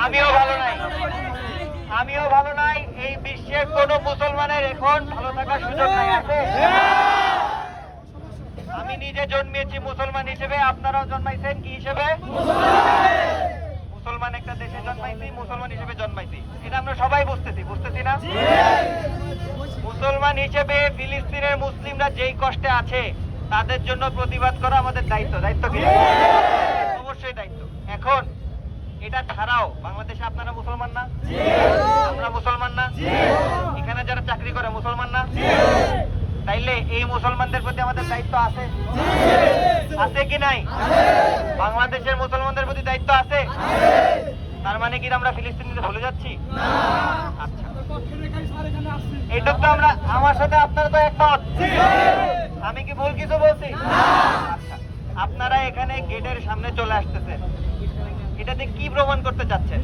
আমিও ভালো নাই, আমিও ভালো নাই। এই বিশ্বের কোন মুসলমানের এখন ভালো থাকার সুযোগ নাই আছে। আমি নিজে জন্মেছি মুসলমান হিসেবে, আপনারাও জন্মাইছেন কি হিসেবে? মুসলমান একটা দেশে জন্মাইছি, মুসলমান হিসেবে জন্মাইছি, এটা আমরা সবাই বুঝতেছি না? মুসলমান হিসেবে ফিলিস্তিনের মুসলিমরা যেই কষ্টে আছে তাদের জন্য প্রতিবাদ করা আমাদের দায়িত্ব। দায়িত্ব কি? অবশ্যই দায়িত্ব। এখন এটা ছাড়াও বাংলাদেশে আপনারা মুসলমান না? আমরা মুসলমান না? এখানে যারা চাকরি করে মুসলমান না? তাইলে এই মুসলমানদের প্রতি আমাদের দায়িত্ব আছে, আছে কি নাই? বাংলাদেশের মুসলমানদের প্রতি দায়িত্ব আছে। তার মানে কি আমরা ফিলিস্তিনিদের ভুলে যাচ্ছি? আচ্ছা, এটা তো আমরা, আমার সাথে আপনারা তো একমত। আমি কি ভুল কিছু বলছি? আচ্ছা, আপনারা এখানে গেটের সামনে চলে আসতেছেন, এটাতে কি প্রমাণ করতে চাচ্ছেন?